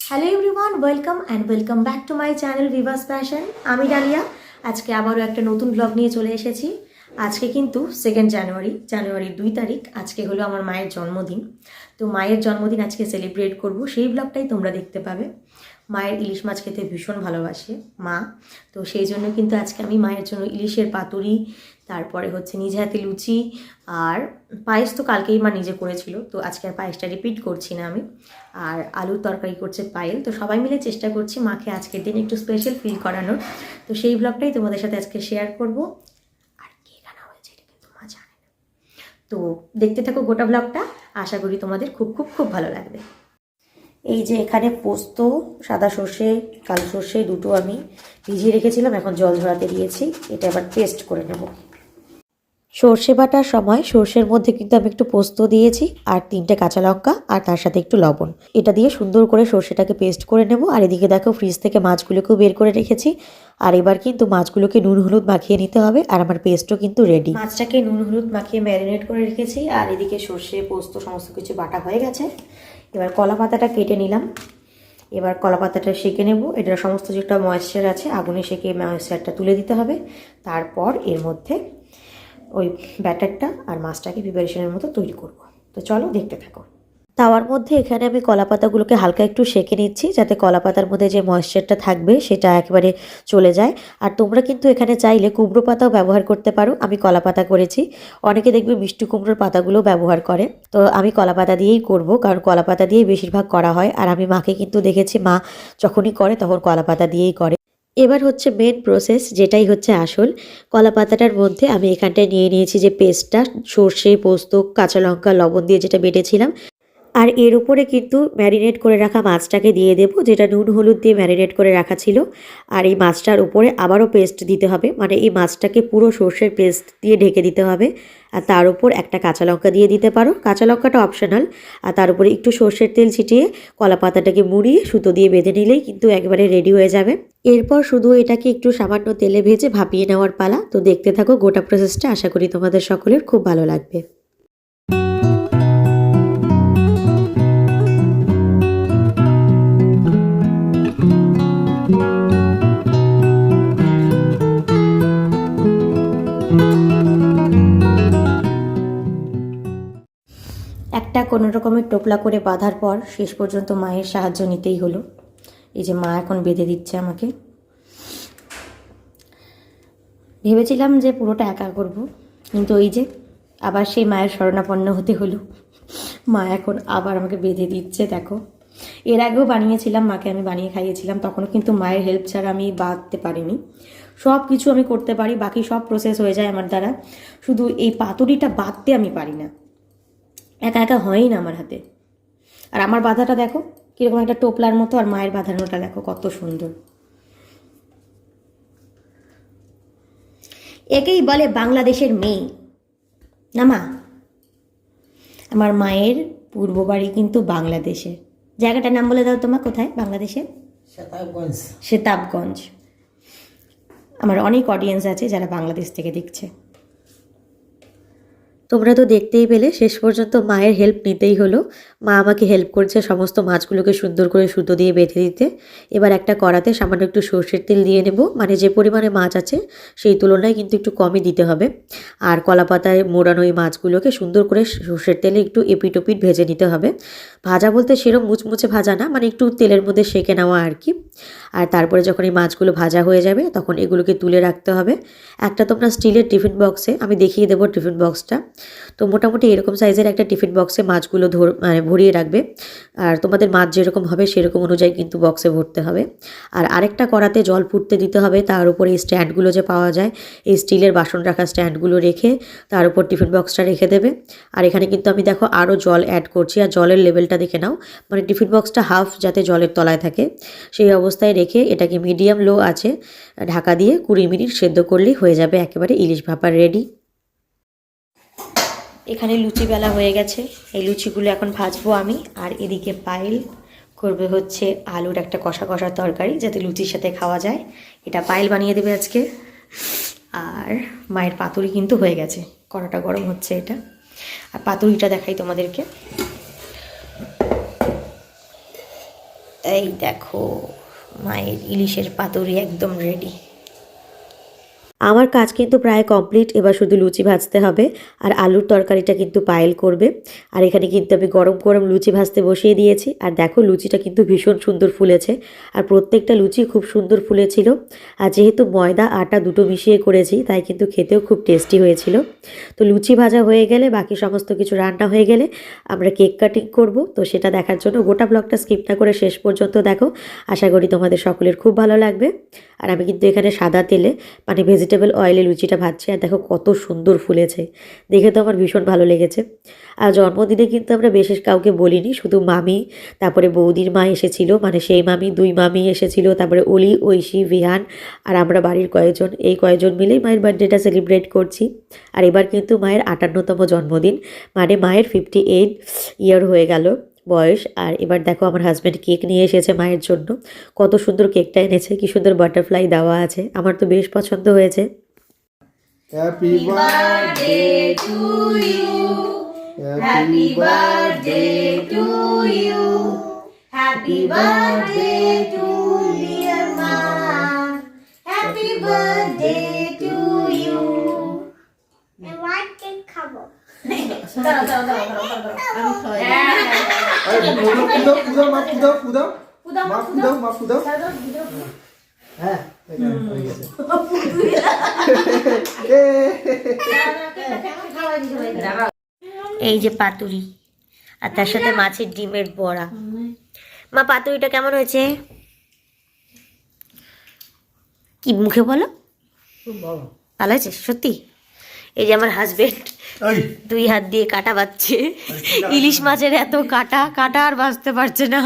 Hello everyone, welcome back to my channel Vivas passion. আমি dahlia. আজকে আবারও একটা নতুন ব্লগ নিয়ে চলে এসেছি। আজকে কিন্তু 2 জানুয়ারির 2 তারিখ। আজকে হলো আমার মায়ের জন্মদিন। তো মায়ের জন্মদিন আজকে সেলিব্রেট করব, সেই ব্লগটাই তোমরা দেখতে পাবে। মায়ের ইলিশ মাছ খেতে ভীষণ ভালোবাসে মা, তো সেই জন্য কিন্তু আজকে আমি মায়ের জন্য ইলিশের পাতুরি, তারপরে হচ্ছে নিজে হাতে লুচি আর পায়েস তো কালকেই মা নিজে করেছিল, তো আজকে আর পায়েসটা রিপিট করছি না আমি। আর আলুর তরকারি করছে পায়েল। তো সবাই মিলে চেষ্টা করছি মাকে আজকের দিন একটু স্পেশাল ফিল করানোর। তো সেই ব্লগটাই তোমাদের সাথে আজকে শেয়ার করব। আর কে গানা হয়েছে এটা কিন্তু মা জানে না। তো দেখতে থাকো গোটা ব্লগটা, আশা করি তোমাদের খুব খুব খুব ভালো লাগবে। এই যে এখানে পোস্ত, সাদা সর্ষে, কালো সর্ষে দুটো আমি ভিজিয়ে রেখেছিলাম, এখন জল ঝরাতে দিয়েছি। এটা আবার পেস্ট করে নেব। সর্ষে বাটার সময় সর্ষের মধ্যে কিন্তু আমি একটু পোস্ত দিয়েছি আর 3টে কাঁচা লঙ্কা আর তার সাথে একটু লবণ। এটা দিয়ে সুন্দর করে সর্ষেটাকে পেস্ট করে নেব। আর এদিকে দেখো ফ্রিজ থেকে মাছগুলোকেও বের করে রেখেছি। আর এবার কিন্তু মাছগুলোকে নুন হলুদ মাখিয়ে নিতে হবে। আর আমার পেস্টও কিন্তু রেডি। মাছটাকে নুন হলুদ মাখিয়ে ম্যারিনেট করে রেখেছি। আর এদিকে সর্ষে পোস্ত সমস্ত কিছু বাটা হয়ে গেছে। এবার কলা পাতাটা কেটে নিলাম। এবার কলা পাতাটা সেঁকে নেব। এটার সমস্ত যেটা ময়েশ্চার আছে আগুনে সেঁকে ময়েশ্চারটা তুলে দিতে হবে। তারপর এর মধ্যে ওই ব্যাটারটা আর মাছটাকে প্রিপারেশনের মতো তৈরি করব। তো চলো দেখতে থাকো। তাওয়ার মধ্যে এখানে আমি কলা পাতাগুলোকে হালকা একটু সেঁকে নিচ্ছি, যাতে কলা পাতার মধ্যে যে ময়েশ্চারটা থাকবে সেটা একেবারে চলে যায়। আর তোমরা কিন্তু এখানে চাইলে কুমড়ো পাতাও ব্যবহার করতে পারো। আমি কলা পাতা করেছি, অনেকে দেখবে মিষ্টি কুমড়োর পাতাগুলো ব্যবহার করে। তো আমি কলা পাতা দিয়েই করব, কারণ কলা পাতা দিয়েই বেশিরভাগ করা হয়। আর আমি মাকে কিন্তু দেখেছি মা যখনই করে তখন কলা পাতা দিয়েই করে। এবার হচ্ছে মেন প্রসেস, যেটাই হচ্ছে আসল। কলা পাতাটার মধ্যে আমি এখানটায় নিয়ে নিয়েছি যে পেস্টটা, সর্ষে পোস্ত কাঁচা লঙ্কা লবণ দিয়ে যেটা বেটেছিলাম। আর এর উপরে কিন্তু ম্যারিনেট করে রাখা মাছটাকে দিয়ে দেবো, যেটা নুন হলুদ দিয়ে ম্যারিনেট করে রাখা ছিল। আর এই মাছটার উপরে আবারও পেস্ট দিতে হবে, মানে এই মাছটাকে পুরো সর্ষের পেস্ট দিয়ে ঢেকে দিতে হবে। আর তার উপর একটা কাঁচা লঙ্কা দিয়ে দিতে পারো, কাঁচা লঙ্কাটা অপশনাল। আর তার উপরে একটু সর্ষের তেল ছিটিয়ে কলা পাতাটাকে মুড়িয়ে সুতো দিয়ে বেঁধে নিলেই কিন্তু একবারে রেডি হয়ে যাবে। এরপর শুধু এটাকে একটু সামান্য তেলে ভেজে ভাপিয়ে নেওয়ার পালা। তো দেখতে থাকো গোটা প্রসেসটা, আশা করি তোমাদের সকলের খুব ভালো লাগবে। একটা কোনো রকমের টোপলা করে বাঁধার পর শেষ পর্যন্ত মায়ের সাহায্য নিতেই হলো। এই যে মা এখন বেঁধে দিচ্ছে আমাকে। ভেবেছিলাম যে পুরোটা একা করব, কিন্তু এই যে আবার সেই মায়ের শরণাপন্ন হতে হলো। মা এখন আবার আমাকে বেঁধে দিচ্ছে। দেখো, এর আগেও বানিয়েছিলাম, মাকে আমি বানিয়ে খাইয়েছিলাম, তখনও কিন্তু মায়ের হেল্প ছাড়া আমি বাঁধতে পারিনি। সব কিছু আমি করতে পারি, বাকি সব প্রসেস হয়ে যায় আমার দ্বারা, শুধু এই পাতুরিটা বাঁধতে আমি পারি না। একা একা হয়ই না আমার হাতে। আর আমার বাঁধাটা দেখো কীরকম একটা টোপলার মতো, আর মায়ের বাঁধানোটা দেখো কত সুন্দর। একেই বলে বাংলাদেশের মেয়ে না মা। আমার মায়ের পূর্ব বাড়ি কিন্তু বাংলাদেশে। জায়গাটার নাম বলে দাও তোমার, কোথায় বাংলাদেশে? সেতাবগঞ্জ। আমার অনেক অডিয়েন্স আছে যারা বাংলাদেশ থেকে দেখছে। তোমরা তো দেখতেই পেলে, শেষ পর্যন্ত মায়ের হেল্প নিতেই হলো। মা আমাকে হেল্প করছে সমস্ত মাছগুলোকে সুন্দর করে সুতো দিয়ে বেঁধে দিতে। এবার একটা কড়াতে সামান্য একটু সর্ষের তেল দিয়ে নেব, মানে যে পরিমাণে মাছ আছে সেই তুলনায় কিন্তু একটু কমই দিতে হবে। আর কলা পাতায় মোড়ানো এই মাছগুলোকে সুন্দর করে সর্ষের তেলে একটু এপিট ওপিট ভেজে নিতে হবে। ভাজা বলতে সেরকম মুচমুচে ভাজা না, মানে একটু তেলের মধ্যে সেঁকে নেওয়া আর কি। আর তারপরে যখন এই মাছগুলো ভাজা হয়ে যাবে তখন এগুলোকে তুলে রাখতে হবে একটা তোমরা স্টিলের টিফিন বক্সে। আমি দেখিয়ে দেবো টিফিন বক্সটা। তো মোটামুটি এরকম সাইজের একটা টিফিন বক্সে মাছগুলো মানে ভরিয়ে রাখবে। আর তোমাদের মাছ যেরকম হবে সেরকম অনুযায়ী কিন্তু বক্সে ভরতে হবে। আর আরেকটা কড়াতে জল ফুটতে দিতে হবে, তার উপরে এই স্ট্যান্ডগুলো যে পাওয়া যায়, এই স্টিলের বাসন রাখা স্ট্যান্ডগুলো রেখে তার উপর টিফিন বক্সটা রেখে দেবে। আর এখানে কিন্তু আমি দেখো আরও জল অ্যাড করছি। আর জলের লেভেলটা দেখে নাও, মানে টিফিন বক্সটা হাফ যাতে জলের তলায় থাকে সেই অবস্থায় রেখে এটাকে মিডিয়াম লো আছে ঢাকা দিয়ে 20 মিনিট সেদ্ধ করলেই হয়ে যাবে একেবারে ইলিশ ভাপা রেডি। এখানে লুচি বেলা হয়ে গেছে, এই লুচিগুলো এখন ভাজবো আমি। আর এদিকে পায়েল করবে হচ্ছে আলুর একটা কষা কষা তরকারি, যাতে লুচির সাথে খাওয়া যায়। এটা পায়েল বানিয়ে দেবে আজকে। আর মায়ের পাতুরি কিন্তু হয়ে গেছে। কড়াটা গরম হচ্ছে এটা। আর পাতুরিটা দেখাই তোমাদেরকে, এই দেখো মায়ের ইলিশের পাতুরি একদম রেডি। আমার কাজ কিন্তু প্রায় কমপ্লিট, এবার শুধু লুচি ভাজতে হবে আর আলুর তরকারিটা কিন্তু পায়েল করবে। আর এখানে কিন্তু আমি গরম গরম লুচি ভাজতে বসিয়ে দিয়েছি। আর দেখো লুচিটা কিন্তু ভীষণ সুন্দর ফুলেছে, আর প্রত্যেকটা লুচি খুব সুন্দর ফুলেছিল। আর যেহেতু ময়দা আটা দুটো মিশিয়ে করেছি তাই কিন্তু খেতেও খুব টেস্টি হয়েছিল। তো লুচি ভাজা হয়ে গেলে, বাকি সমস্ত কিছু রান্না হয়ে গেলে আমরা কেক কাটিং করব। তো সেটা দেখার জন্য গোটা ব্লগটা স্কিপ না করে শেষ পর্যন্ত দেখো, আশা করি তোমাদের সকলের খুব ভালো লাগবে। আর আমি কিন্তু এখানে সাদা তেলে মানে ভেজিটেবল অয়েলে লুচিটা ভাজছি, আর দেখো কত সুন্দর ফুলেছে, দেখে তো আমার ভীষণ ভালো লেগেছে। আর জন্মদিনে কিন্তু আমরা বিশেষ কাউকে বলিনি, শুধু মামি, তারপরে বৌদির মা এসেছিল, মানে সেই মামি, দুই মামি এসেছিল, তারপরে অলি, ঐশী, বিহান আর আমরা বাড়ির কয়েকজন, এই কয়েকজন মিলেই মায়ের বার্থডেটা সেলিব্রেট করছি। আর এবার কিন্তু মায়ের 58তম জন্মদিন, মানে মায়ের 58 ইয়ার হয়ে গেল বয়স। আর এবার দেখো আমার হাজব্যান্ড কেক নিয়ে এসেছে মায়ের জন্য, কত সুন্দর কেকটা এনেছে, কি সুন্দর বাটারফ্লাই দেওয়া আছে, আমার তো বেশ পছন্দ হয়েছে। Happy birthday to you, happy birthday to you, happy birthday to dear মা, happy birthday to you. White cake খাবো। এই যে পাতুরি আর তার সাথে মাছের ডিমের বড়া। মা পাতুরিটা কেমন হয়েছে? কি মুখে বলো, ভালো হয়েছে সত্যি? এই যে আমার হাজবেন্ড দুই হাত দিয়ে কাটা বাচ্ছে, ইলিশ মাছের এত কাটা, কাটা আর বাঁচতে পারছে না।